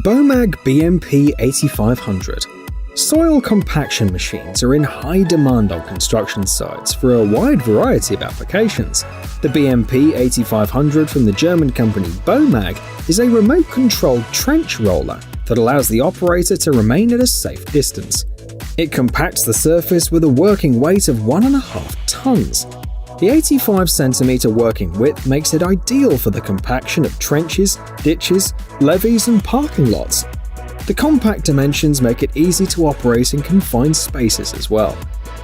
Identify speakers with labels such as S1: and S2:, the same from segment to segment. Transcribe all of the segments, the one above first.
S1: BOMAG BMP 8500. Soil compaction machines are in high demand on construction sites for a wide variety of applications. The BMP 8500 from the German company BOMAG is a remote-controlled trench roller that allows the operator to remain at a safe distance. It compacts the surface with a working weight of 1.5 tons. The 85cm working width makes it ideal for the compaction of trenches, ditches, levees, and parking lots. The compact dimensions make it easy to operate in confined spaces as well.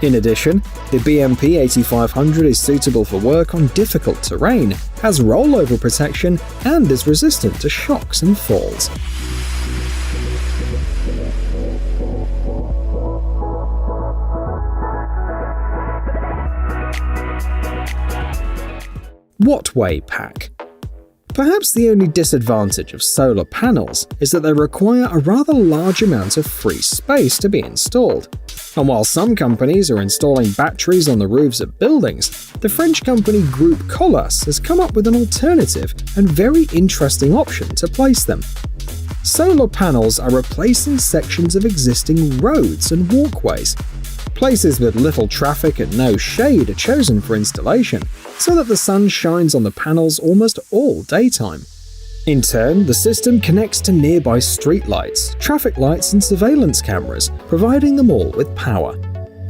S1: In addition, the BMP 8500 is suitable for work on difficult terrain, has rollover protection, and is resistant to shocks and falls. Wattway pack. Perhaps the only disadvantage of solar panels is that they require a rather large amount of free space to be installed. And while some companies are installing batteries on the roofs of buildings, the French company Groupe Colas has come up with an alternative and very interesting option to place them. Solar panels are replacing sections of existing roads and walkways. Places with little traffic and no shade are chosen for installation, so that the sun shines on the panels almost all daytime. In turn, the system connects to nearby streetlights, traffic lights, and surveillance cameras, providing them all with power.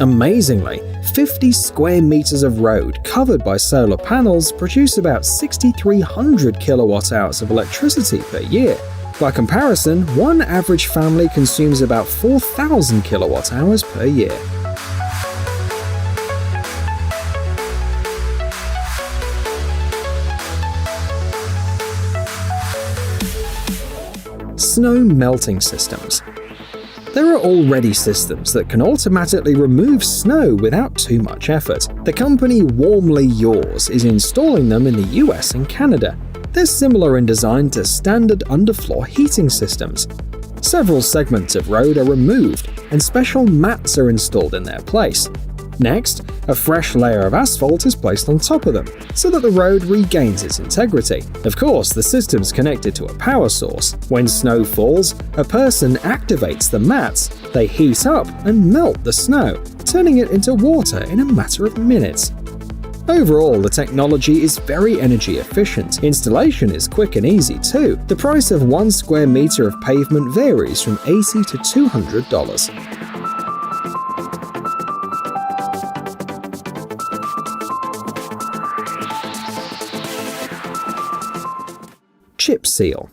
S1: Amazingly, 50 square meters of road covered by solar panels produce about 6,300 kilowatt-hours of electricity per year. By comparison, one average family consumes about 4,000 kilowatt-hours per year. Snow melting systems. There are already systems that can automatically remove snow without too much effort. The company Warmly Yours is installing them in the US and Canada. They're similar in design to standard underfloor heating systems. Several segments of road are removed and special mats are installed in their place. Next, a fresh layer of asphalt is placed on top of them, so that the road regains its integrity. Of course, the system's connected to a power source. When snow falls, a person activates the mats, they heat up and melt the snow, turning it into water in a matter of minutes. Overall, the technology is very energy efficient. Installation is quick and easy too. The price of 1 square meter of pavement varies from $80 to $200. Chip seal.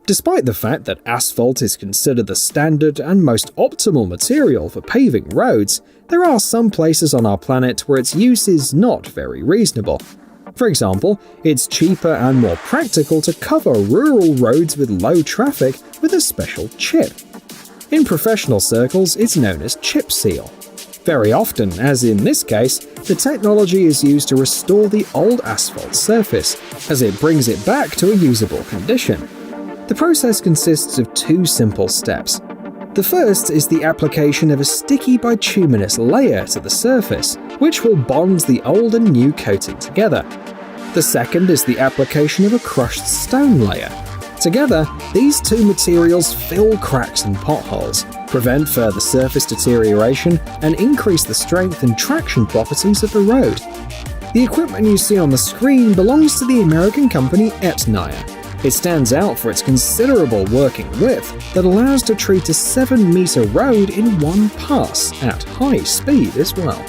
S1: Despite the fact that asphalt is considered the standard and most optimal material for paving roads, there are some places on our planet where its use is not very reasonable. For example, it's cheaper and more practical to cover rural roads with low traffic with a special chip. In professional circles, it's known as chip seal. Very often, as in this case, the technology is used to restore the old asphalt surface, as it brings it back to a usable condition. The process consists of 2 simple steps. The first is the application of a sticky bituminous layer to the surface, which will bond the old and new coating together. The second is the application of a crushed stone layer. Together, these 2 materials fill cracks and potholes, prevent further surface deterioration, and increase the strength and traction properties of the road. The equipment you see on the screen belongs to the American company Etnaya. It stands out for its considerable working width that allows to treat a 7-meter road in one pass at high speed as well.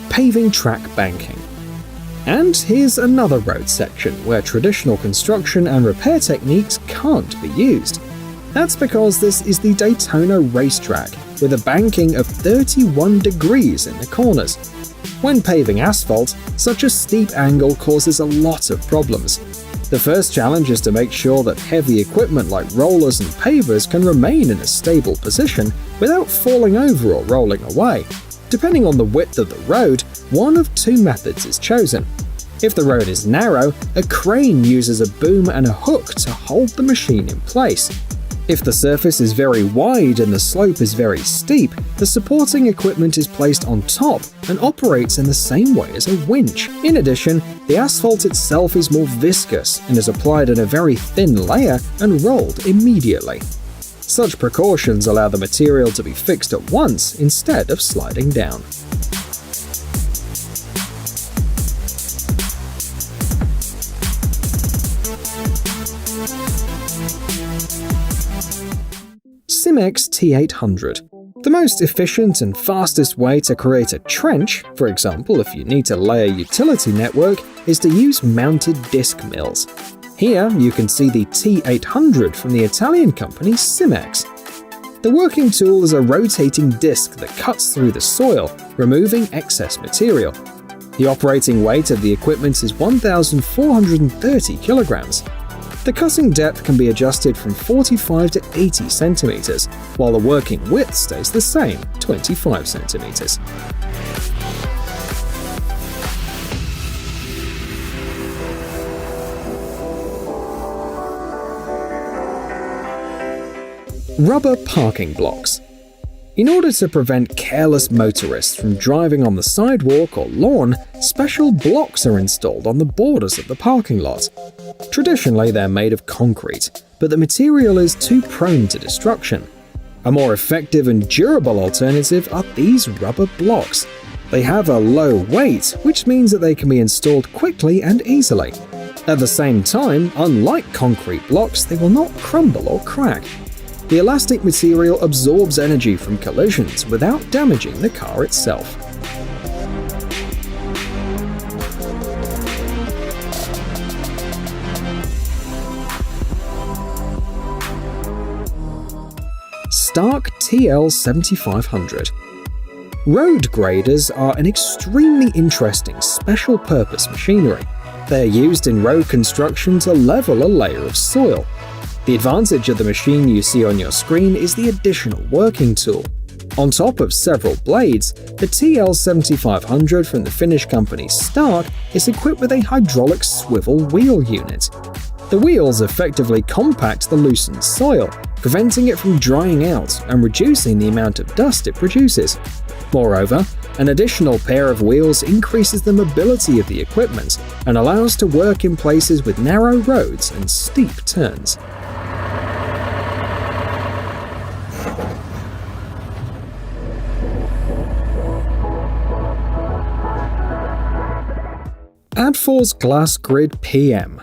S1: Paving track banking. And here's another road section where traditional construction and repair techniques can't be used. That's because this is the Daytona racetrack, with a banking of 31 degrees in the corners. When paving asphalt, such a steep angle causes a lot of problems. The first challenge is to make sure that heavy equipment like rollers and pavers can remain in a stable position without falling over or rolling away. Depending on the width of the road, one of 2 methods is chosen. If the road is narrow, a crane uses a boom and a hook to hold the machine in place. If the surface is very wide and the slope is very steep, the supporting equipment is placed on top and operates in the same way as a winch. In addition, the asphalt itself is more viscous and is applied in a very thin layer and rolled immediately. Such precautions allow the material to be fixed at once instead of sliding down. Simex T800. The most efficient and fastest way to create a trench, for example if you need to lay a utility network, is to use mounted disc mills. Here you can see the T800 from the Italian company Simex. The working tool is a rotating disc that cuts through the soil, removing excess material. The operating weight of the equipment is 1,430 kilograms. The cutting depth can be adjusted from 45 to 80 centimeters, while the working width stays the same, 25 centimeters. Rubber parking blocks. In order to prevent careless motorists from driving on the sidewalk or lawn, special blocks are installed on the borders of the parking lot. Traditionally, they're made of concrete, but the material is too prone to destruction. A more effective and durable alternative are these rubber blocks. They have a low weight, which means that they can be installed quickly and easily. At the same time, unlike concrete blocks, they will not crumble or crack. The elastic material absorbs energy from collisions without damaging the car itself. Stark TL7500. Road graders are an extremely interesting special-purpose machinery. They are used in road construction to level a layer of soil. The advantage of the machine you see on your screen is the additional working tool. On top of several blades, the TL7500 from the Finnish company Stark is equipped with a hydraulic swivel wheel unit. The wheels effectively compact the loosened soil, preventing it from drying out and reducing the amount of dust it produces. Moreover, an additional pair of wheels increases the mobility of the equipment and allows to work in places with narrow roads and steep turns. Adfor's Glass Grid PM.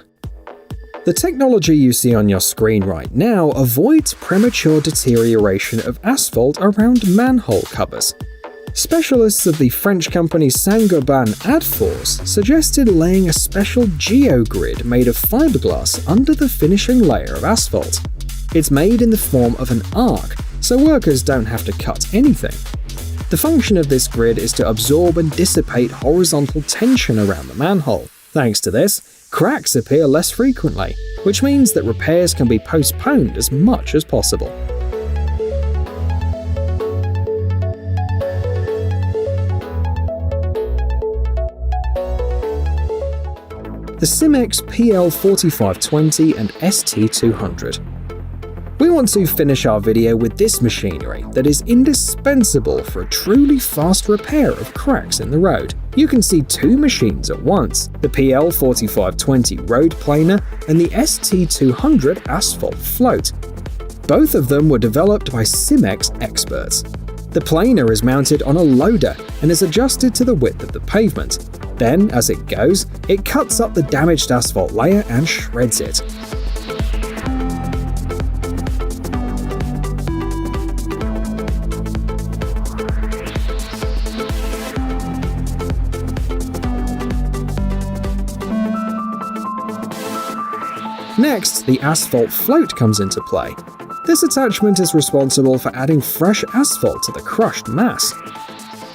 S1: The technology you see on your screen right now avoids premature deterioration of asphalt around manhole covers. Specialists of the French company Saint-Gobain Adfors suggested laying a special geogrid made of fiberglass under the finishing layer of asphalt. It's made in the form of an arc, so workers don't have to cut anything. The function of this grid is to absorb and dissipate horizontal tension around the manhole. Thanks to this, cracks appear less frequently, which means that repairs can be postponed as much as possible. The Simex PL4520 and ST200. We want to finish our video with this machinery that is indispensable for a truly fast repair of cracks in the road. You can see two machines at once, the PL4520 road planer and the ST200 asphalt float. Both of them were developed by Simex experts. The planer is mounted on a loader and is adjusted to the width of the pavement. Then, as it goes, it cuts up the damaged asphalt layer and shreds it. Next, the asphalt float comes into play. This attachment is responsible for adding fresh asphalt to the crushed mass.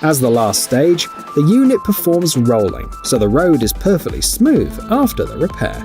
S1: As the last stage, the unit performs rolling, so the road is perfectly smooth after the repair.